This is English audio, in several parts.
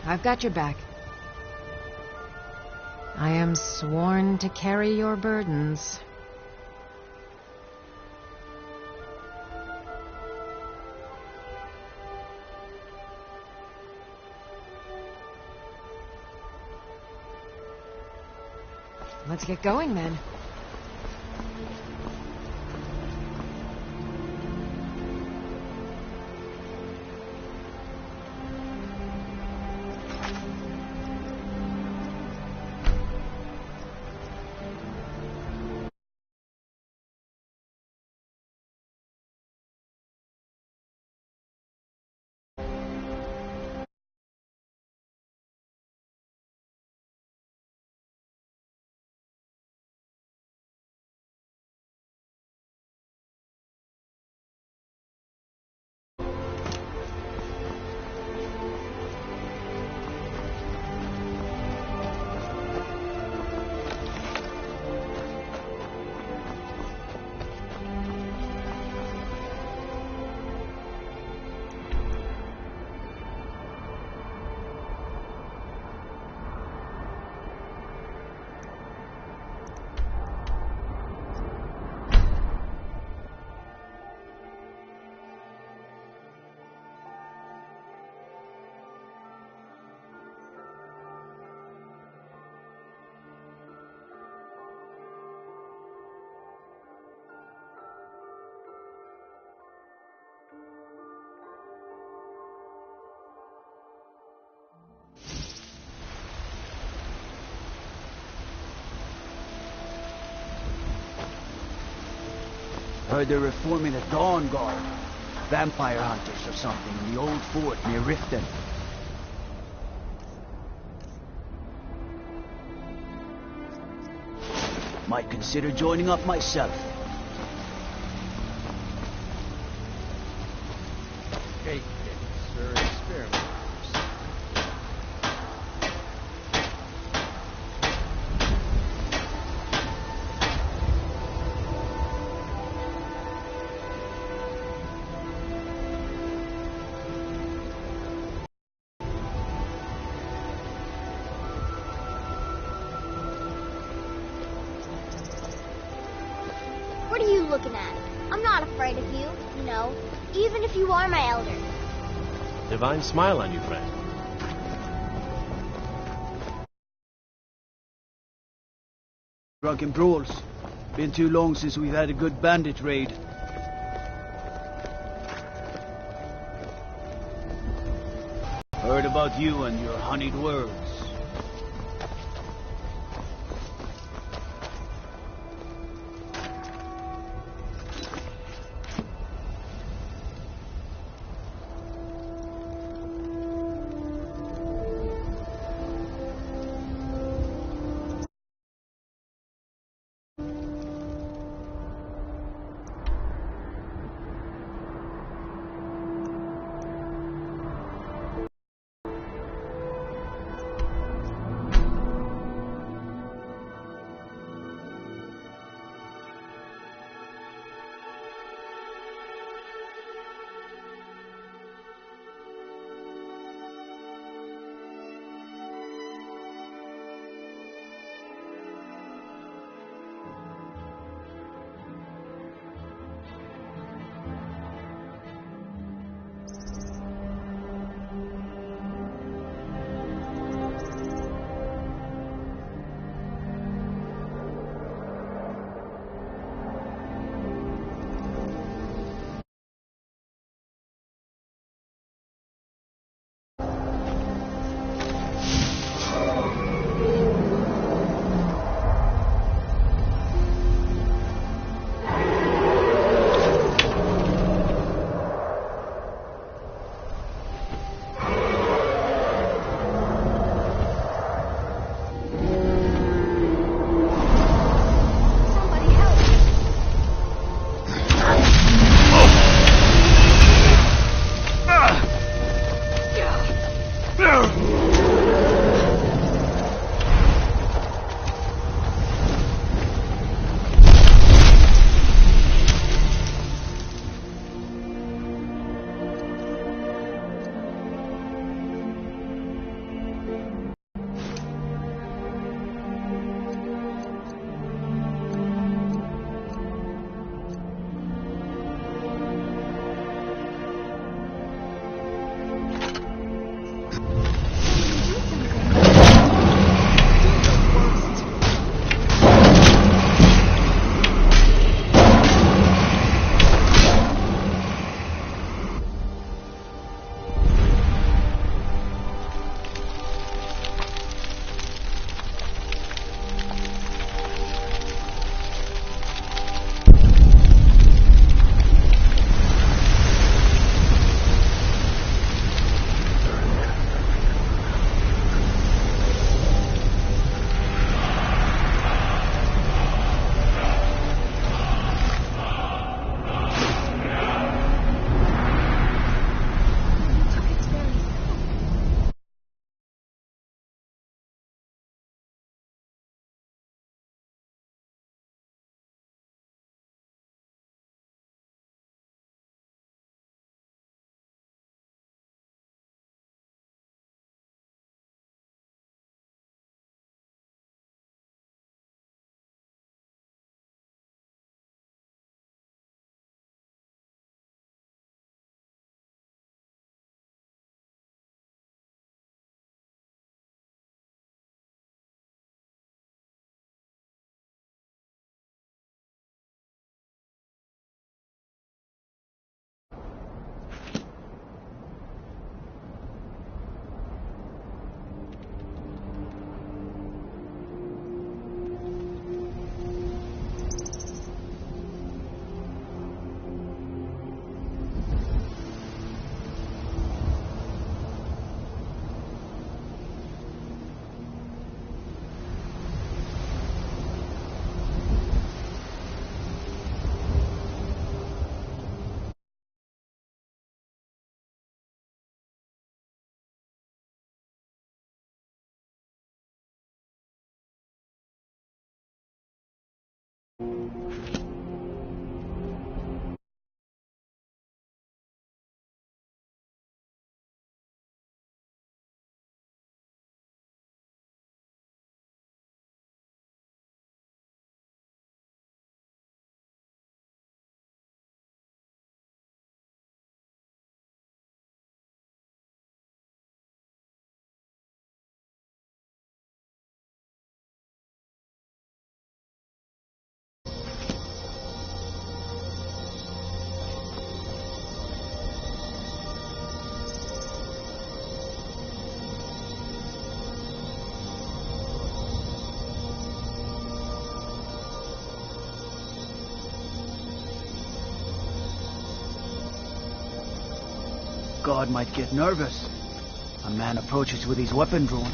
I've got your back. I am sworn to carry your burdens. Let's get going, then. Heard they're reforming a Dawn Guard. Vampire hunters or something in the old fort near Riften. Might consider joining up myself. Cake sir, experimenters. What are you looking at? I'm not afraid of you, you know, even if you are my elder. Divine smile on you, friend. Drunken brawls. Been too long since we've had a good bandit raid. Heard about you and your honeyed words. God might get nervous. A man approaches with his weapon drawn.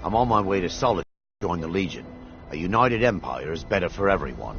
I'm on my way to Solid to join the Legion. A united empire is better for everyone.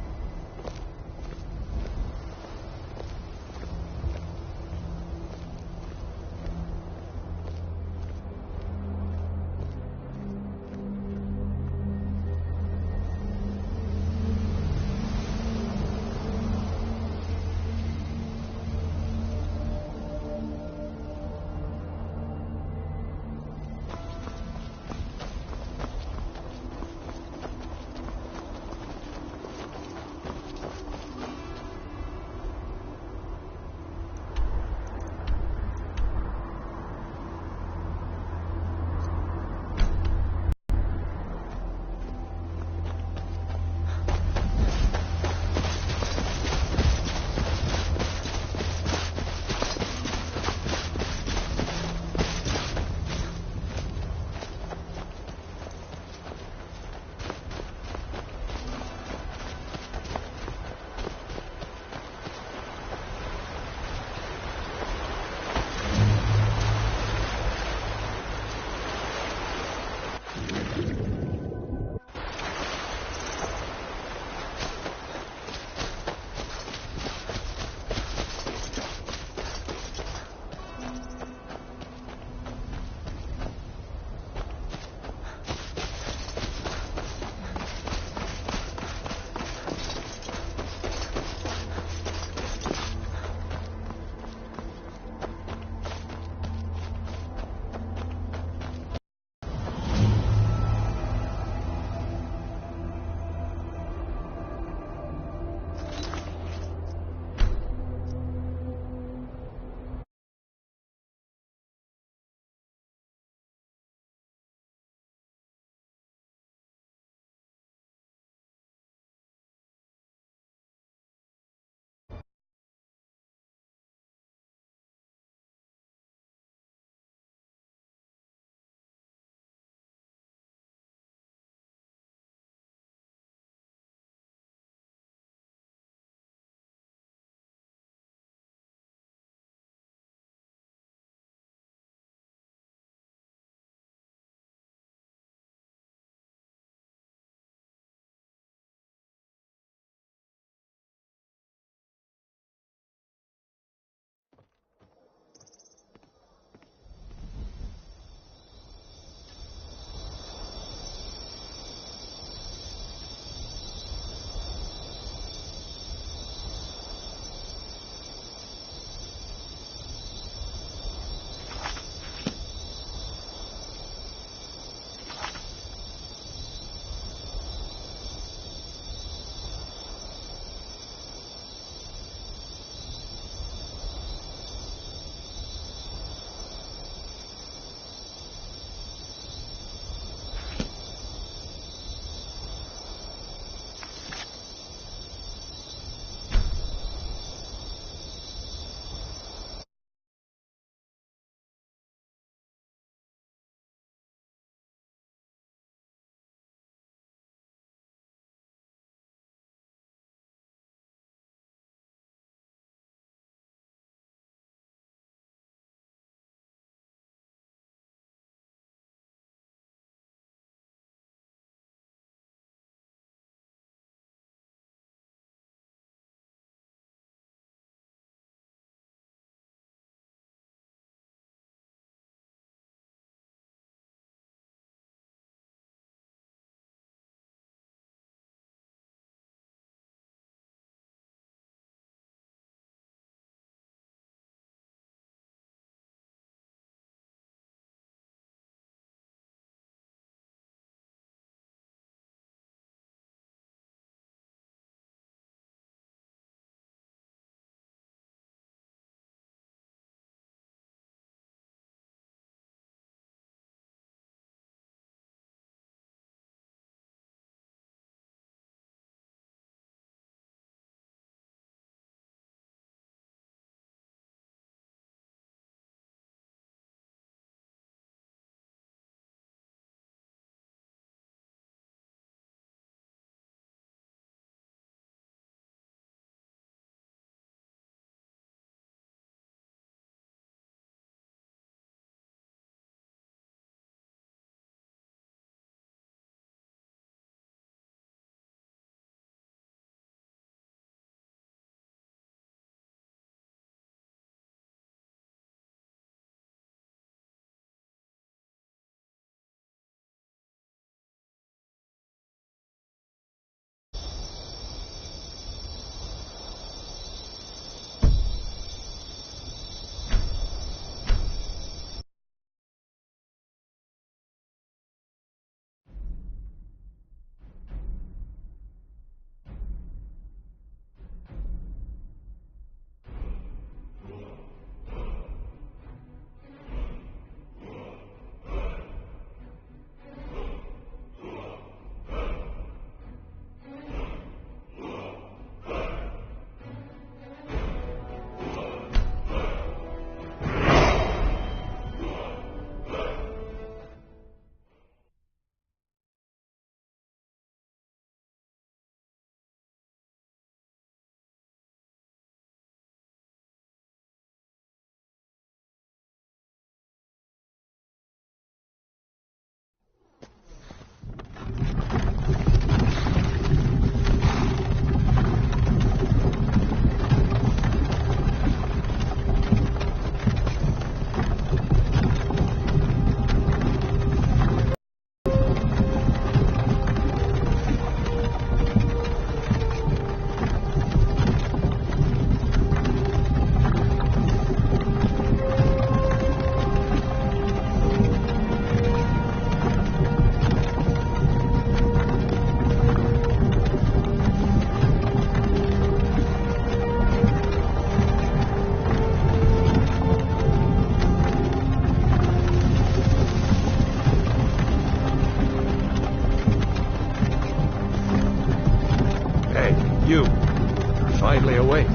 finally awake.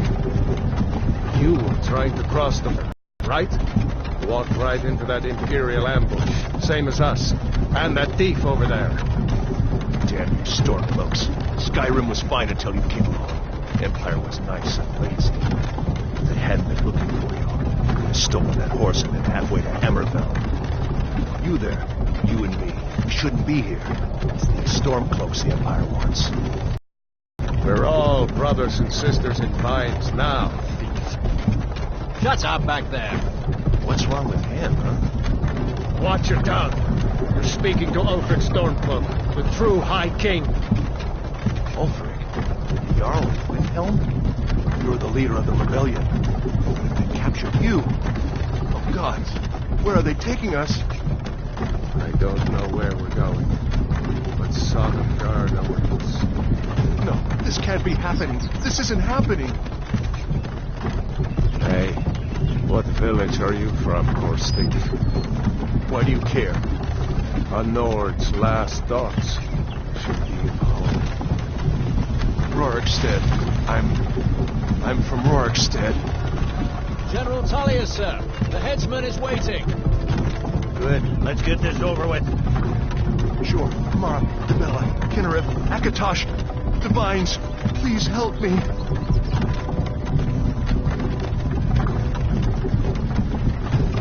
You were trying to cross them, right? Walked right into that Imperial ambush, same as us. And that thief over there. Damn you stormcloaks. Skyrim was fine until you came along. Empire was nice and lazy. If they hadn't been looking for you, they would have stolen that horse and been halfway to Hammerfell. You there, you and me, we shouldn't be here. It's these stormcloaks the Empire wants. We're all brothers and sisters in vines now, thief. Shut up back there. What's wrong with him, huh? Watch your tongue. You're speaking to Ulfric Stormcloak, the true High King. Ulfric? The Jarl of Windhelm? You're the leader of the rebellion. They captured you. Oh, gods. Where are they taking us? I don't know where we're going, but Sodom awaits. No, this can't be happening. This isn't happening. Hey, what village are you from, horse thief? Why do you care? A Nord's last thoughts should be of home. Rorikstead. I'm from Rorikstead. General Tullius, sir. The headsman is waiting. Good. Let's get this over with. Sure. Mara, Debella, Kinnereth, Akatosh, Divines, please help me.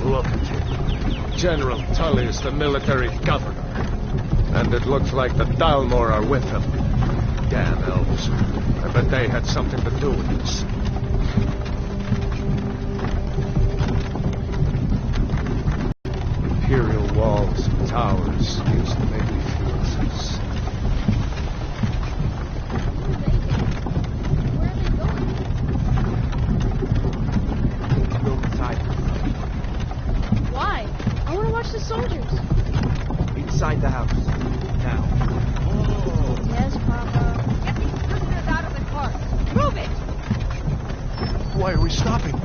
Look at him. General Tullius, the military governor. And it looks like the Dalmor are with him. Damn elves. I bet they had something to do with this. Imperial walls and towers used to make me feel this. Where are they going? Go inside. Why? I want to watch the soldiers. Inside the house. Now. Yes, Papa. Get these prisoners out of the cart. Move it! Why are we stopping?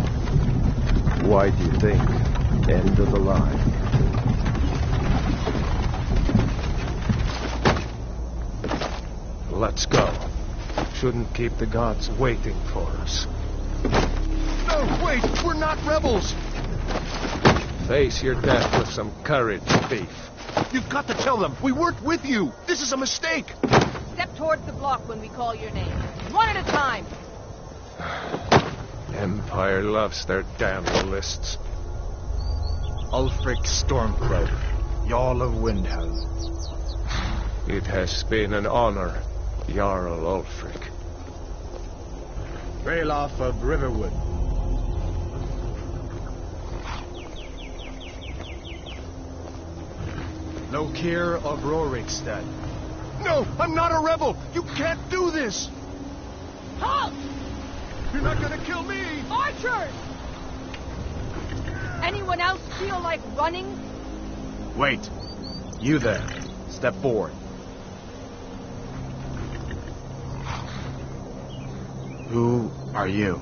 Why do you think? End of the line. Let's go. Shouldn't keep the gods waiting for us. No, wait! We're not rebels! Face your death with some courage, thief. You've got to tell them! We weren't with you! This is a mistake! Step towards the block when we call your name. One at a time. Empire loves their damn lists. Ulfric Stormcloak, Jarl of Windhelm. It has been an honor, Jarl Ulfric. Ralof of Riverwood. Lokir of Rorikstead. No! I'm not a rebel! You can't do this! Halt! You're not gonna kill me! Archers! Anyone else feel like running? Wait. You there. Step forward. Who are you?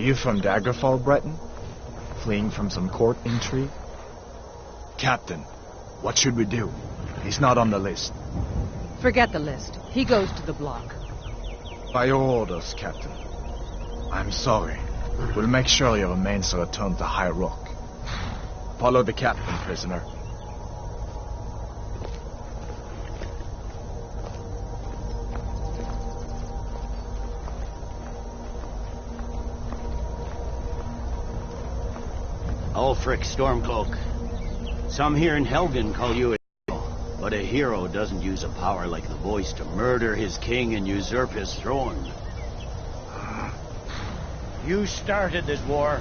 You from Daggerfall, Breton? Fleeing from some court intrigue? Captain, what should we do? He's not on the list. Forget the list. He goes to the block. By your orders, Captain. I'm sorry. We'll make sure your remains are returned to High Rock. Follow the captain, prisoner. Ulfric Stormcloak. Some here in Helgen call you a hero, but a hero doesn't use a power like the voice to murder his king and usurp his throne. You started this war,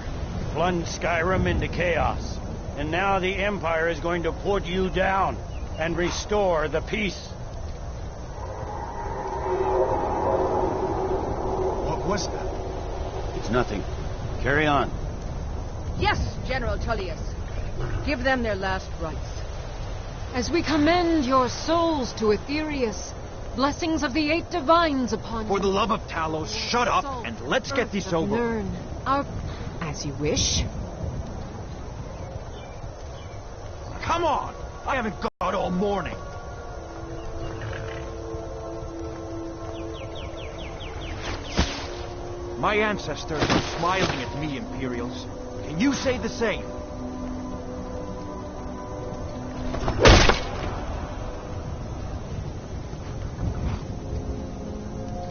plunged Skyrim into chaos, and now the Empire is going to put you down and restore the peace. What was that? It's nothing. Carry on. Yes, General Tullius. Give them their last rites. As we commend your souls to Aetherius, blessings of the 8 divines upon you. For the love of Talos, shut up and let's get this over. Learn our... As you wish. Come on! I haven't got all morning. My ancestors are smiling at me, Imperials. Can you say the same?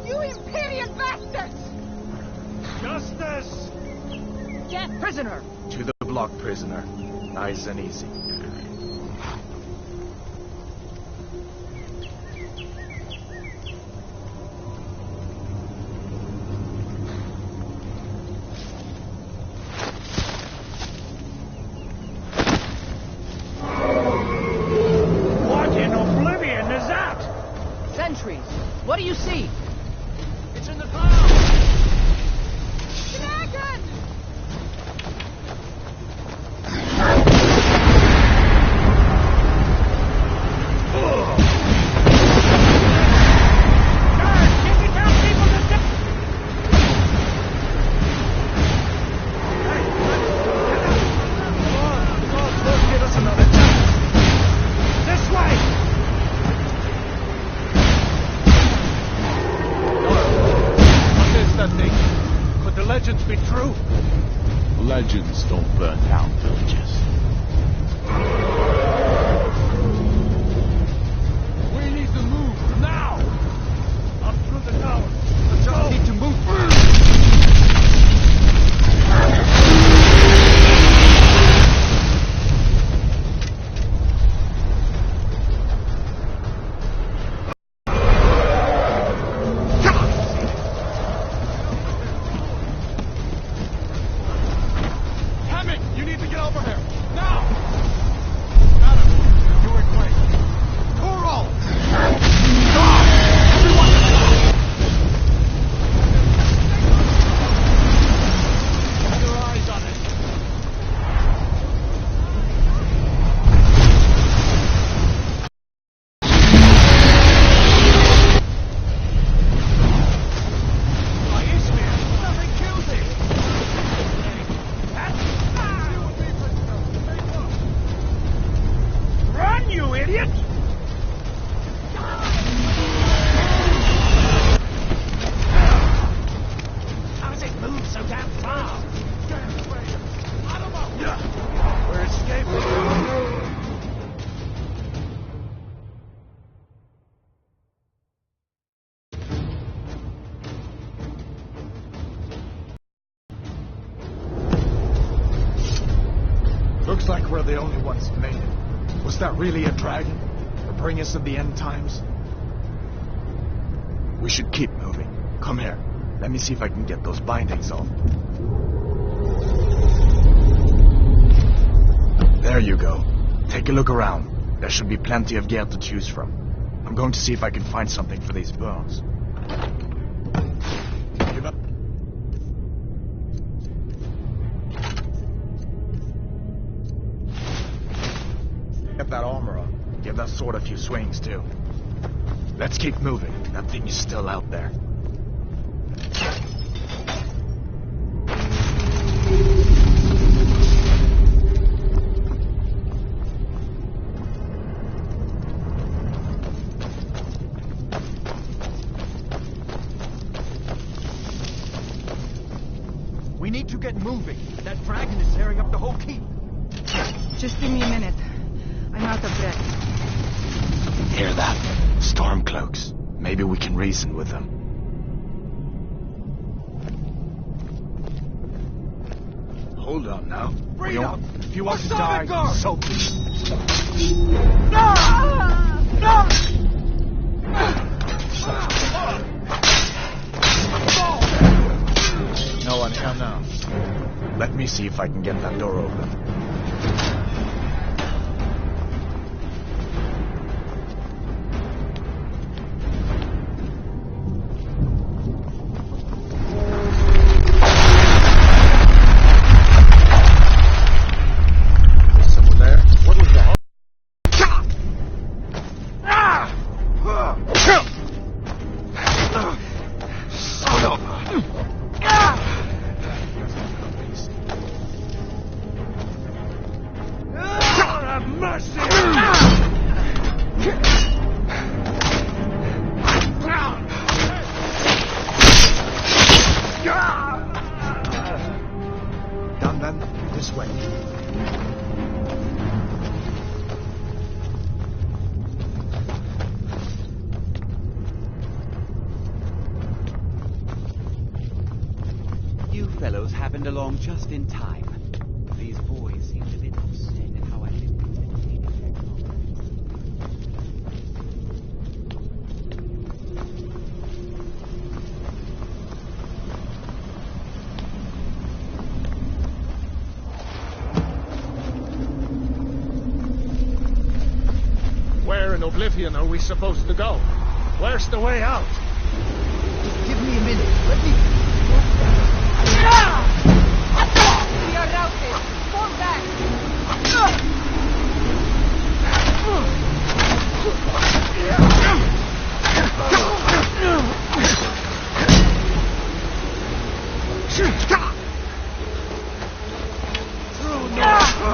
You Imperial bastards! Justice! Get prisoner! To the block, prisoner. Nice and easy. What in oblivion is that? Sentries, what do you see? It's in the clouds! Dragon! Legends be true? Legends don't burn down villages. We need to move now! Up through the tower. Let's go! Need to move. Looks like we're the only ones who made it. Was that really a dragon? To bring us to the end times? We should keep moving. Come here. Let me see if I can get those bindings off. There you go. Take a look around. There should be plenty of gear to choose from. I'm going to see if I can find something for these burns. Give up. Get that armor up. Give that sword a few swings, too. Let's keep moving. That thing is still out there. We need to get moving. That dragon is tearing up the whole keep. Just give me a minute. I'm out of breath. Hear that? Stormcloaks. Maybe we can reason with them. Hold on now. Freedom! If you want to Asana die, guard! so be it. No one here now. Let me see if I can get that door open. Someone there? What was that? Done then. This way. You fellows happened along just in time. These boys seem a bit upset at how I didn't entertain their comments. Where in Oblivion are we supposed to go? Where's the way out? Give me a minute. Let me... We are routed. Fall back.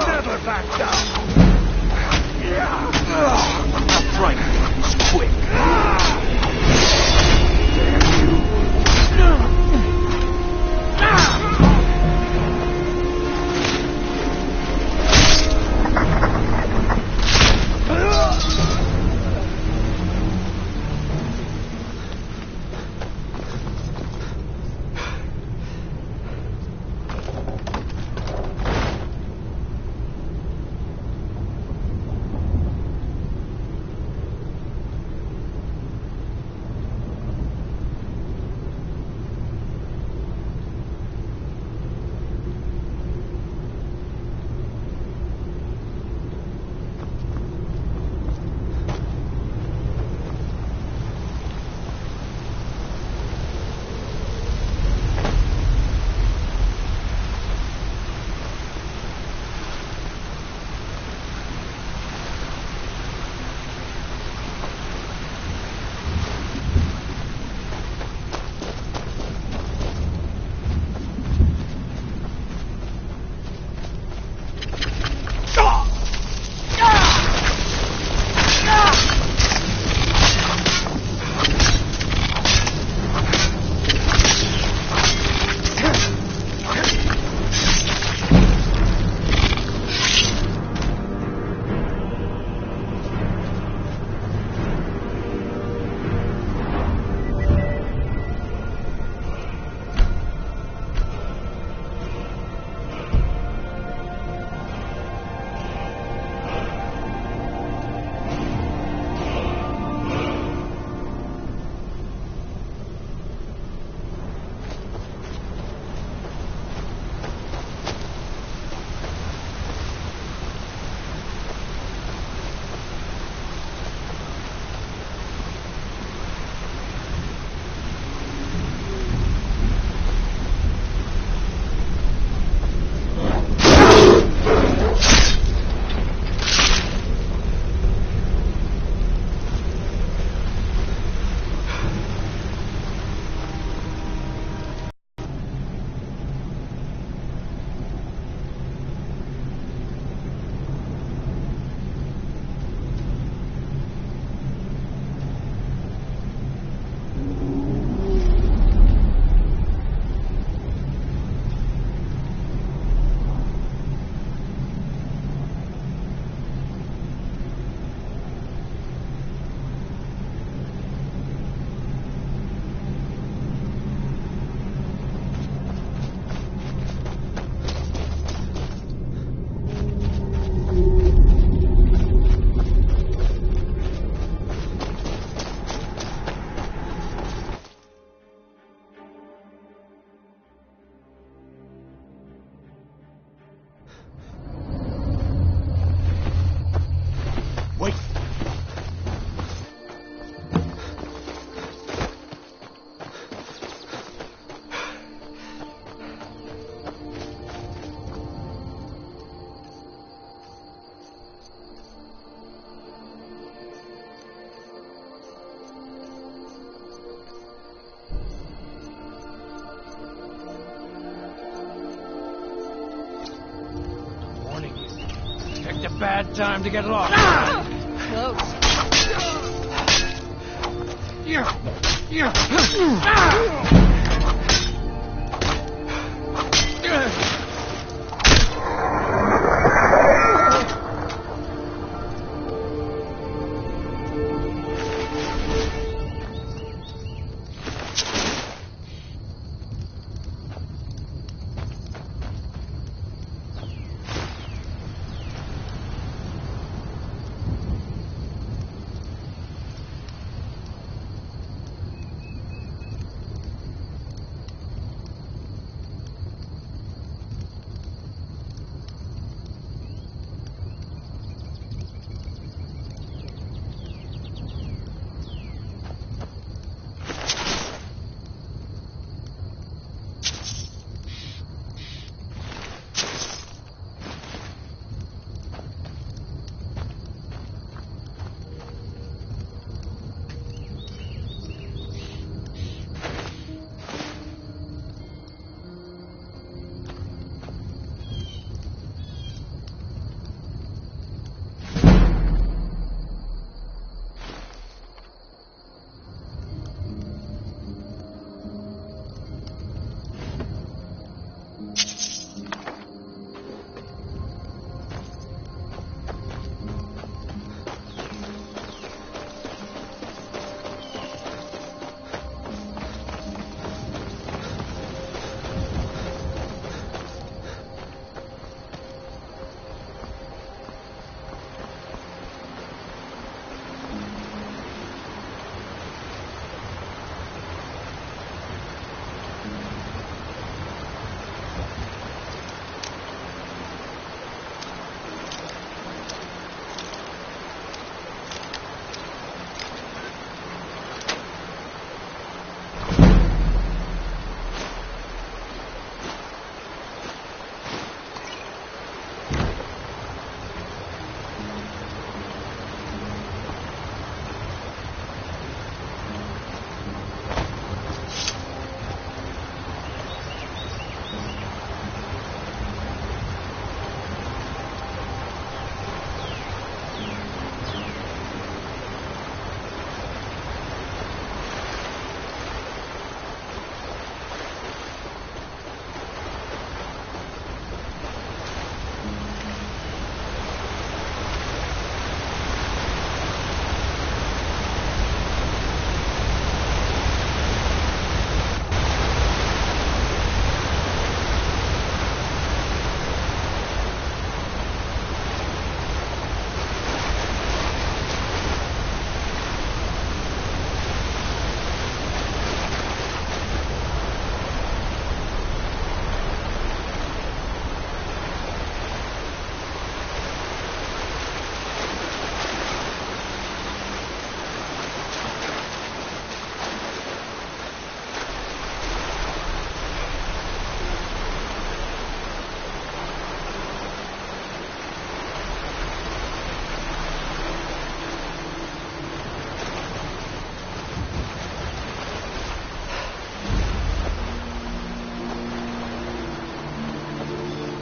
Never back down. I'm not trying to do this quick. bad time to get lost. Close.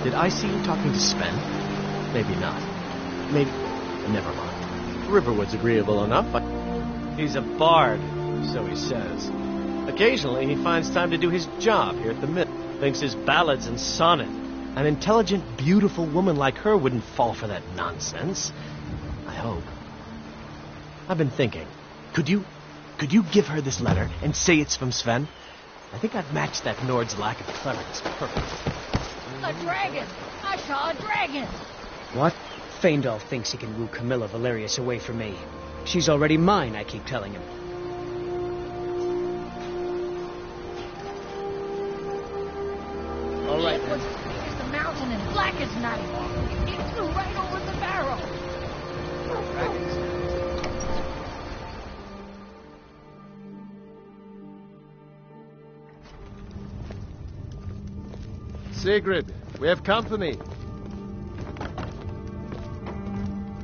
Did I see you talking to Sven? Maybe not. Maybe... Never mind. Riverwood's agreeable enough, but... He's a bard, so he says. Occasionally, he finds time to do his job here at the mill. Thinks his ballads and sonnet. An intelligent, beautiful woman like her wouldn't fall for that nonsense. I hope. I've been thinking. Could you give her this letter and say it's from Sven? I think I've matched that Nord's lack of cleverness perfectly. A dragon! I saw a dragon! What? Feindal thinks he can woo Camilla Valerius away from me. She's already mine, I keep telling him. All right, it was as big as the mountain and black as night. It flew right over the barrel. Sigrid, we have company.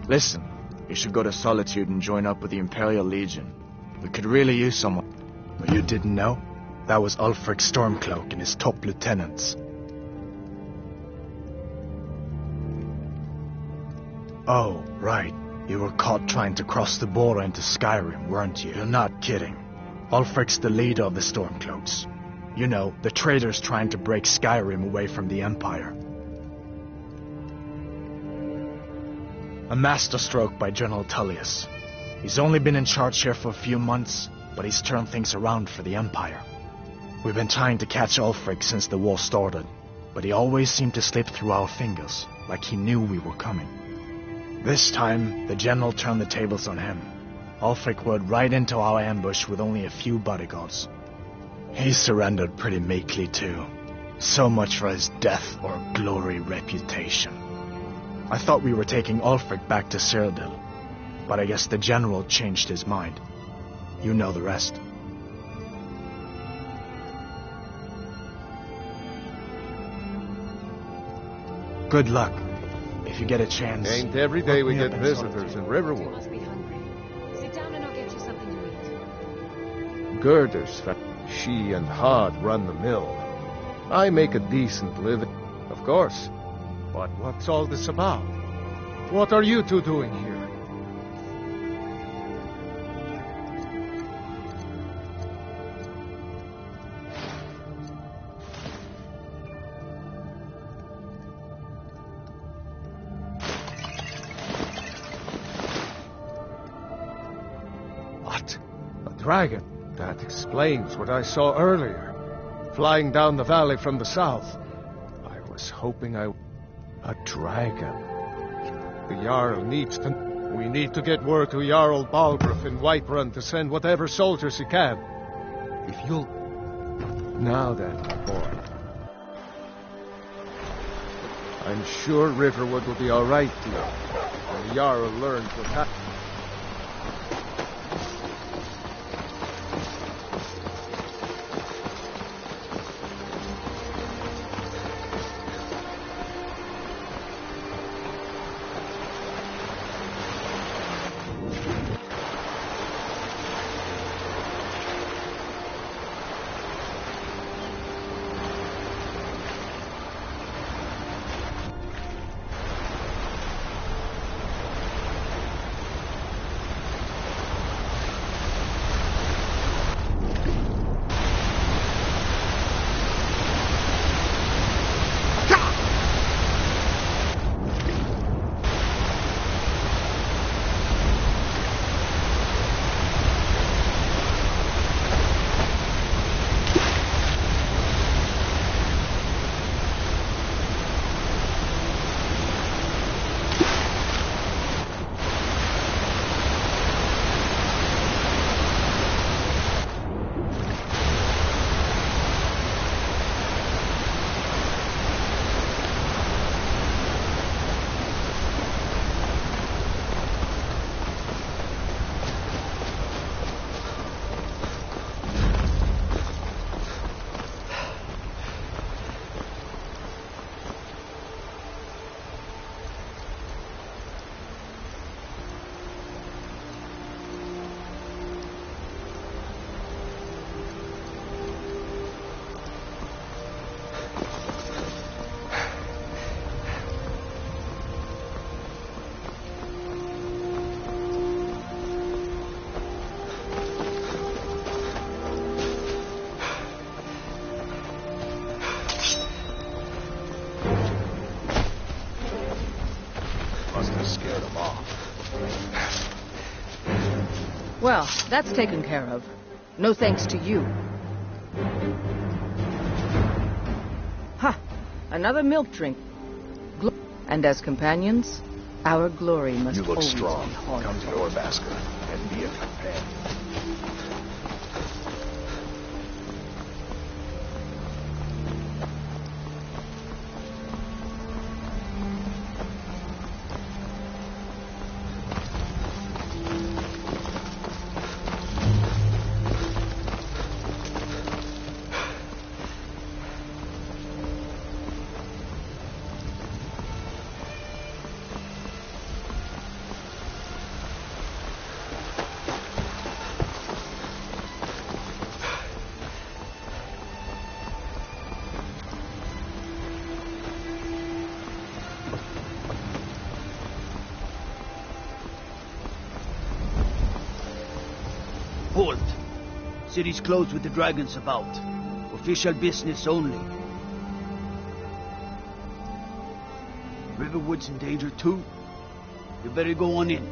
Listen, you should go to Solitude and join up with the Imperial Legion. We could really use someone. But you didn't know? That was Ulfric Stormcloak and his top lieutenants. Oh, right. You were caught trying to cross the border into Skyrim, weren't you? You're not kidding. Ulfric's the leader of the Stormcloaks. You know, the traitors trying to break Skyrim away from the Empire. A masterstroke by General Tullius. He's only been in charge here for a few months, but he's turned things around for the Empire. We've been trying to catch Ulfric since the war started, but he always seemed to slip through our fingers, like he knew we were coming. This time, the general turned the tables on him. Ulfric rode right into our ambush with only a few bodyguards. He surrendered pretty meekly too. So much for his death or glory reputation. I thought we were taking Ulfric back to Cyrodiil, but I guess the general changed his mind. You know the rest. Good luck. If you get a chance... Ain't every day we get visitors in You Riverwood. must be hungry. Sit down and I'll get you something to eat. Girders, she and Hod run the mill. I make a decent living, of course. But what's all this about? What are you two doing here? What? A dragon? That explains what I saw earlier. Flying down the valley from the south. I was hoping a dragon. The Jarl needs to... We need to get word to Jarl Balgruuf in Whiterun to send whatever soldiers he can. If you'll... Now then, my boy. I'm sure Riverwood will be all right, dear. When the Jarl learns what happened. Well, that's taken care of. No thanks to you. Ha! Another milk drink. And as companions, our glory must You look always strong. be haunted. Come to Orbaska and be a companion. Halt! City's closed with the dragons about. Official business only. Riverwood's in danger too. You better go on in.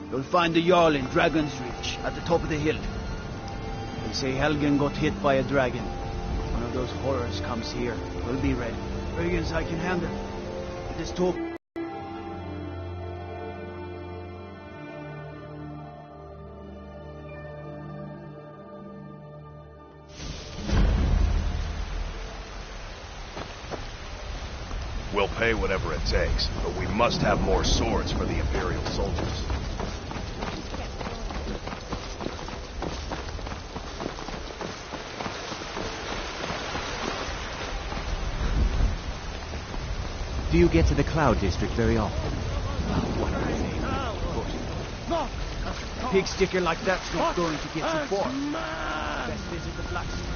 You'll find the Jarl in Dragon's Reach, at the top of the hill. They say Helgen got hit by a dragon. One of those horrors comes here. We'll be ready. Dragons I can handle. Let's talk. We'll pay whatever it takes, but we must have more swords for the Imperial soldiers. Do you get to the Cloud District very often? What are they? A pig sticker like that's not going to get you far. Best visit the blacksmith.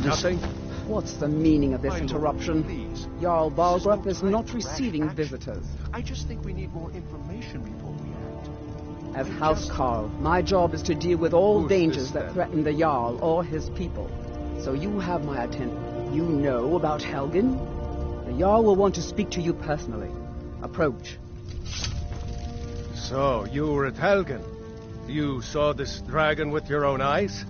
Nothing? What's the meaning of this interruption? Please. Jarl Balgrup is not receiving visitors. I just think we need more information before we act. As Housecarl, my job is to deal with all Who's dangers this, that then? threaten the Jarl or his people. So you have my attention. You know about Helgen? The Jarl will want to speak to you personally. Approach. So, you were at Helgen. You saw this dragon with your own eyes?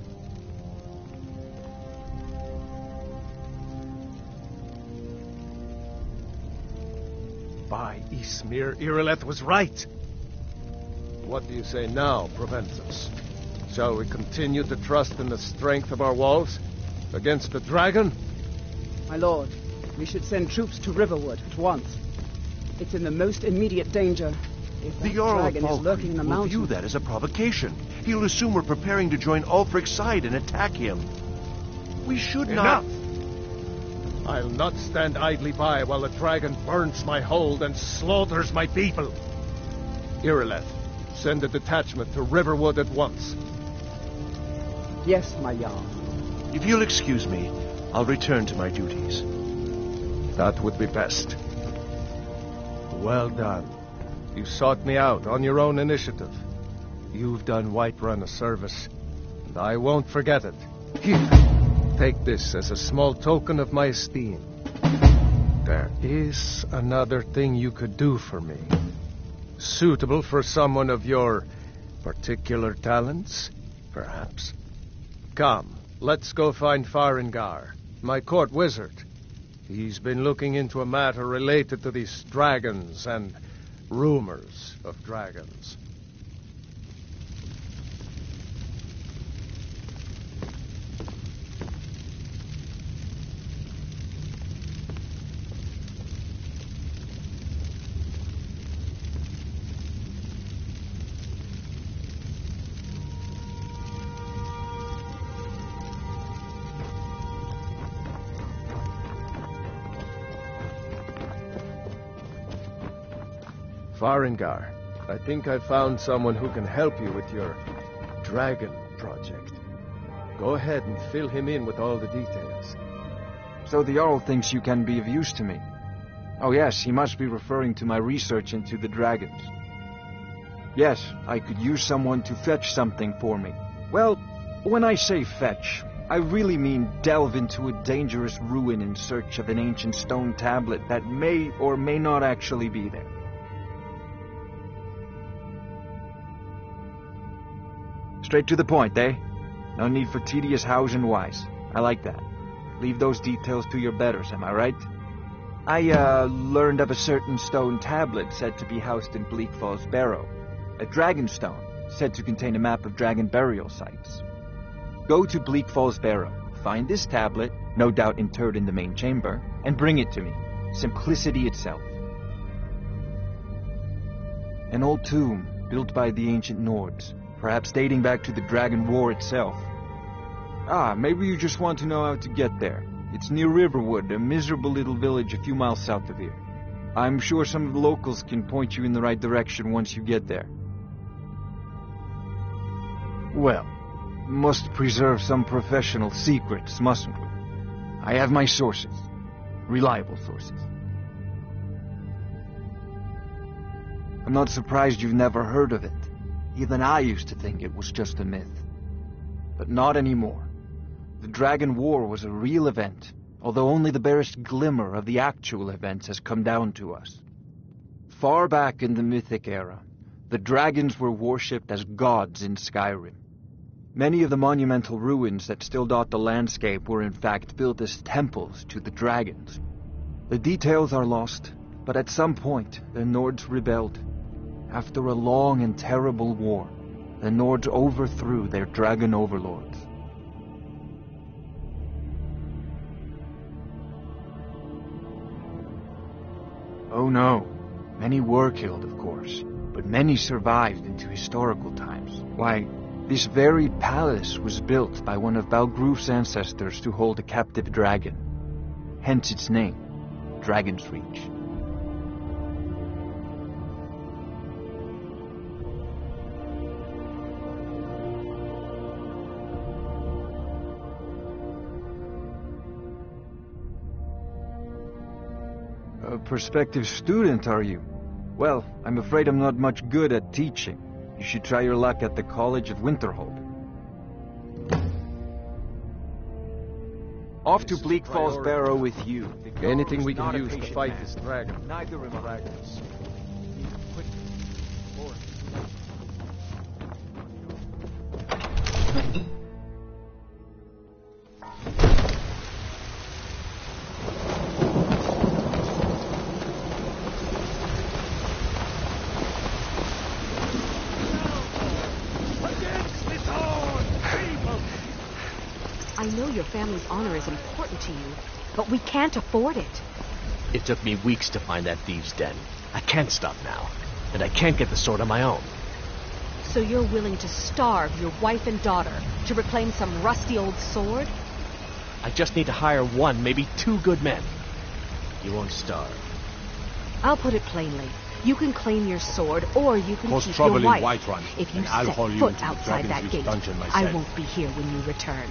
By Ysmir, Irileth was right. What do you say now, Proventus? Shall we continue to trust in the strength of our walls against the dragon? My lord, we should send troops to Riverwood at once. It's in the most immediate danger. If that The Jarl of dragon is lurking in the will mountains. view that as a provocation. He'll assume we're preparing to join Ulfric's side and attack him. We should Enough! not... I'll not stand idly by while the dragon burns my hold and slaughters my people. Irileth, send a detachment to Riverwood at once. Yes, my Jarl. If you'll excuse me, I'll return to my duties. That would be best. Well done. You sought me out on your own initiative. You've done Whiterun a service, and I won't forget it. Here, take this as a small token of my esteem. There is another thing you could do for me. Suitable for someone of your particular talents, perhaps. Come, let's go find Farengar, my court wizard. He's been looking into a matter related to these dragons and rumors of dragons. Farengar, I think I found someone who can help you with your dragon project. Go ahead and fill him in with all the details. So the Jarl thinks you can be of use to me. Oh yes, he must be referring to my research into the dragons. Yes, I could use someone to fetch something for me. Well, when I say fetch, I really mean delve into a dangerous ruin in search of an ancient stone tablet that may or may not actually be there. Straight to the point, eh? No need for tedious hows and whys. I like that. Leave those details to your betters, am I right? I, learned of a certain stone tablet said to be housed in Bleak Falls Barrow. A dragon stone, said to contain a map of dragon burial sites. Go to Bleak Falls Barrow, find this tablet, no doubt interred in the main chamber, and bring it to me. Simplicity itself. An old tomb, built by the ancient Nords, perhaps dating back to the Dragon War itself. Ah, maybe you just want to know how to get there. It's near Riverwood, a miserable little village a few miles south of here. I'm sure some of the locals can point you in the right direction once you get there. Well, must preserve some professional secrets, mustn't we? I have my sources. Reliable sources. I'm not surprised you've never heard of it. Even I used to think it was just a myth. But not anymore. The Dragon War was a real event, although only the barest glimmer of the actual events has come down to us. Far back in the Mythic era, the dragons were worshipped as gods in Skyrim. Many of the monumental ruins that still dot the landscape were in fact built as temples to the dragons. The details are lost, but at some point the Nords rebelled. After a long and terrible war, the Nords overthrew their dragon overlords. Oh no, many were killed, of course, but many survived into historical times. Why, this very palace was built by one of Balgroof's ancestors to hold a captive dragon. Hence its name, Dragon's Reach. A prospective student, are you? Well, I'm afraid I'm not much good at teaching. You should try your luck at the College of Winterhold. Off to Bleak Falls Barrow with you. Anything we can use to fight this dragon. Neither am I. Dragons. I know your family's honor is important to you, but we can't afford it. It took me weeks to find that thieves' den. I can't stop now, and I can't get the sword on my own. So you're willing to starve your wife and daughter to reclaim some rusty old sword? I just need to hire one, maybe two good men. You won't starve. I'll put it plainly. You can claim your sword, or you can Cause keep trouble your in wife. Whiterun, If you and I'll set haul you foot into the outside that Dragon's gate, dungeon I myself. won't be here when you return.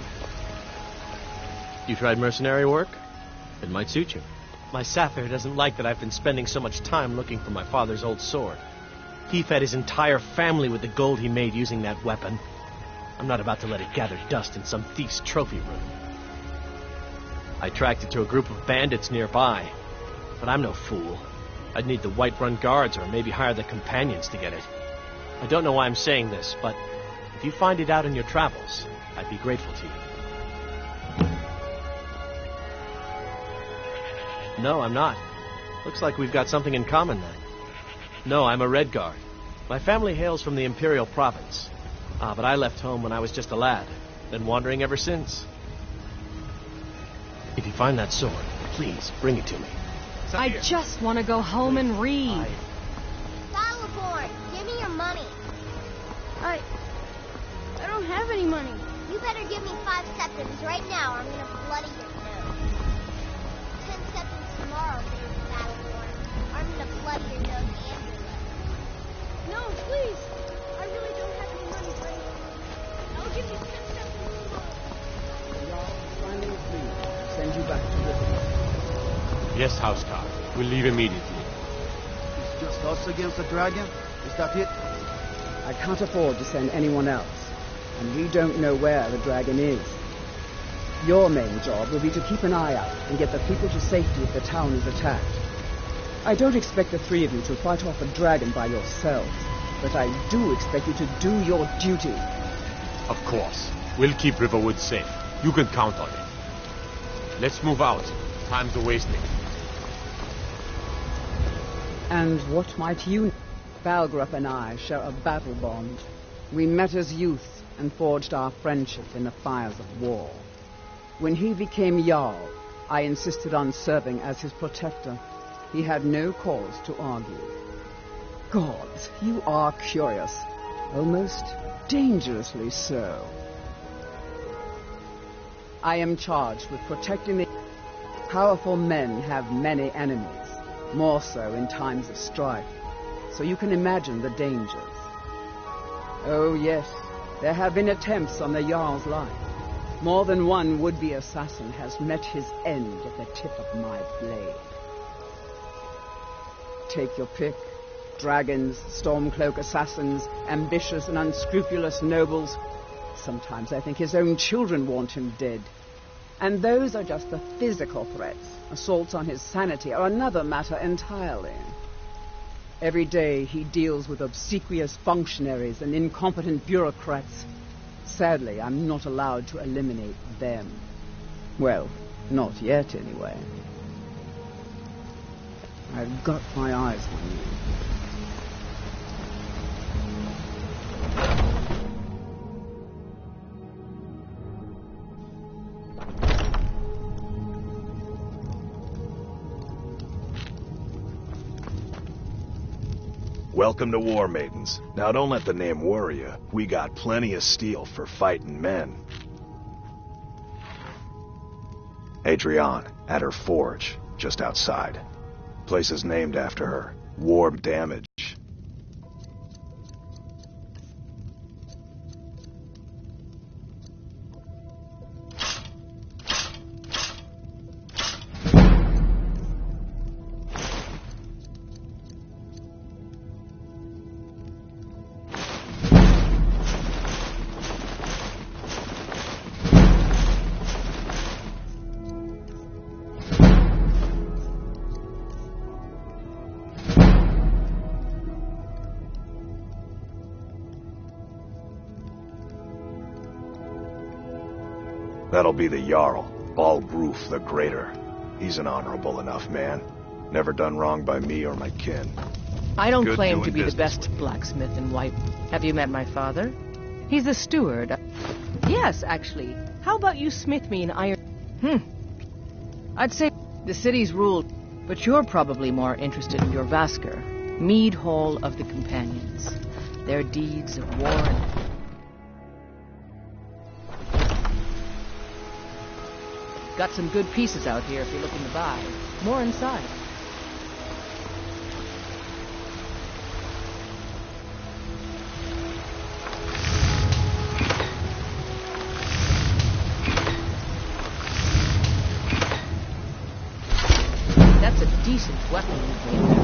You tried mercenary work? It might suit you. My Saphir doesn't like that I've been spending so much time looking for my father's old sword. He fed his entire family with the gold he made using that weapon. I'm not about to let it gather dust in some thief's trophy room. I tracked it to a group of bandits nearby, but I'm no fool. I'd need the Whiterun guards or maybe hire the companions to get it. I don't know why I'm saying this, but if you find it out in your travels, I'd be grateful to you. No, I'm not. Looks like we've got something in common then. No, I'm a Red Guard. My family hails from the Imperial Province. But I left home when I was just a lad. Been wandering ever since. If you find that sword, please bring it to me. I just want to go home and read. Stalaborn, give me your money. I don't have any money. You better give me 5 seconds right now, or I'm gonna bloody your nose. 10 seconds tomorrow, Stalaborn. I'm gonna bloody your nose and your leg. No, please. I really don't have any money, Frank. I'll give you 10 seconds tomorrow. The Jarl is finally free. Send you back to Riverwood. Yes, Housecarl. We'll leave immediately. It's just us against the dragon? Is that it? I can't afford to send anyone else, and we don't know where the dragon is. Your main job will be to keep an eye out and get the people to safety if the town is attacked. I don't expect the three of you to fight off a dragon by yourselves, but I do expect you to do your duty. Of course. We'll keep Riverwood safe. You can count on it. Let's move out. Time's a-wasting. And what might you know? Balgrup and I share a battle bond. We met as youth and forged our friendship in the fires of war. When he became Jarl, I insisted on serving as his protector. He had no cause to argue. Gods, you are curious. Almost dangerously so. I am charged with protecting the... Powerful men have many enemies, more so in times of strife. So you can imagine the dangers. Oh yes, there have been attempts on the Jarl's life. More than one would-be assassin has met his end at the tip of my blade. Take your pick. Dragons, Stormcloak assassins, ambitious and unscrupulous nobles. Sometimes I think his own children want him dead. And those are just the physical threats. Assaults on his sanity are another matter entirely. Every day he deals with obsequious functionaries and incompetent bureaucrats. Sadly, I'm not allowed to eliminate them. Well, not yet anyway. I've got my eyes on you. Welcome to War Maidens. Now don't let the name worry you. We got plenty of steel for fighting men. Adrienne, at her forge, just outside. Place is named after her. War Damage. That'll be the Jarl, Balgruf the Greater. He's an honorable enough man. Never done wrong by me or my kin. I don't Good claim to doing be the business. best blacksmith in White. Have you met my father? He's the steward. Yes, actually. How about you smith me an iron... I'd say the city's ruled, but you're probably more interested in your Vasker, Mead Hall of the Companions. Their deeds of war and... Got some good pieces out here if you're looking to buy. More inside. That's a decent weapon you've made there.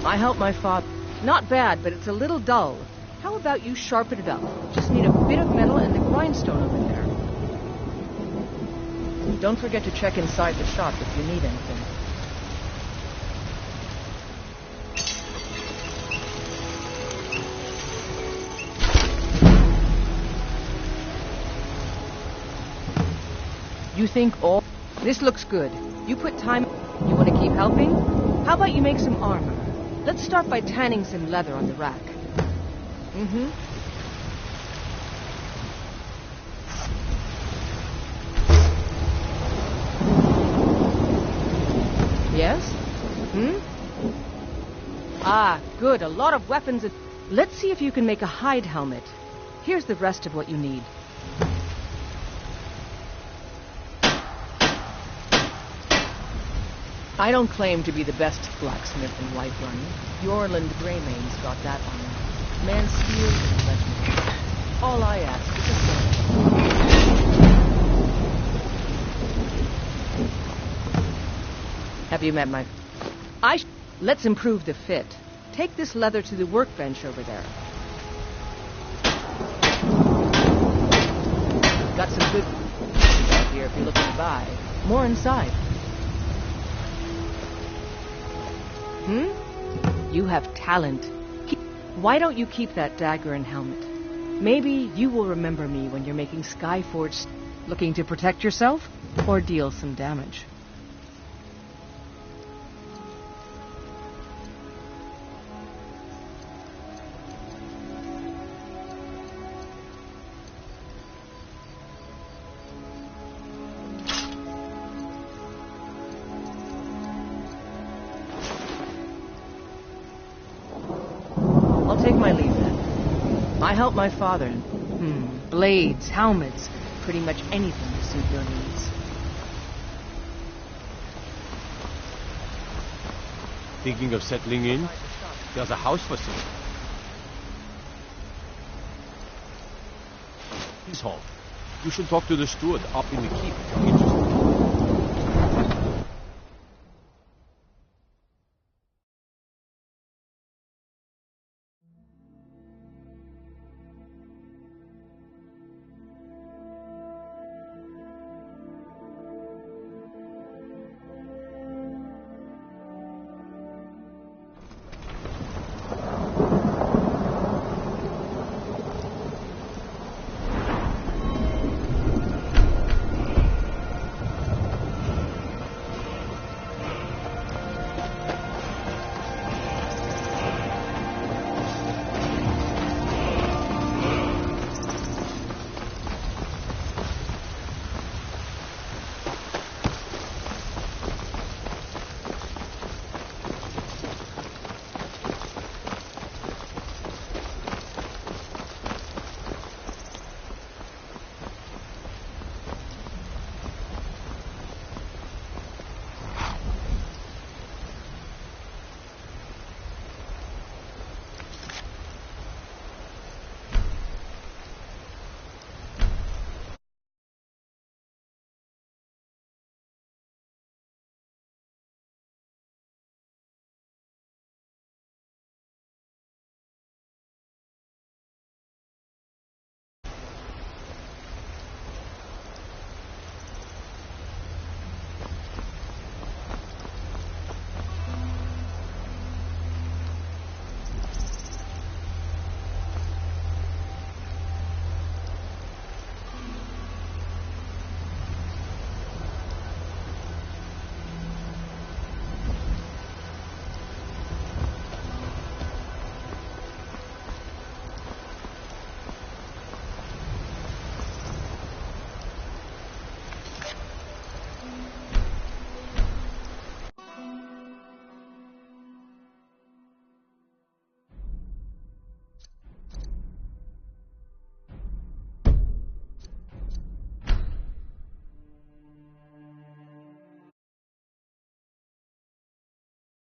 I helped my father. Not bad, but it's a little dull. How about you sharpen it up? Just need a bit of metal and the grindstone over there. Don't forget to check inside the shop if you need anything. You think all... This looks good. You put time... You want to keep helping? How about you make some armor? Let's start by tanning some leather on the rack. Yes? Ah, good. A lot of weapons. Let's see if you can make a hide helmet. Here's the rest of what you need. I don't claim to be the best blacksmith in Whiterun. Yorland Greymane's got that honor. Man steel and legendary. All I ask is a sword. Have you met my... Let's improve the fit. Take this leather to the workbench over there. Got some good out here if you're looking to buy. More inside. You have talent. Why don't you keep that dagger and helmet? Maybe you will remember me when you're making Skyforge. Looking to protect yourself or deal some damage? I'll take my leave then. I helped my father. Blades, helmets, pretty much anything to suit your needs. Thinking of settling in? There's a house for sale. His home. You should talk to the steward up in the keep.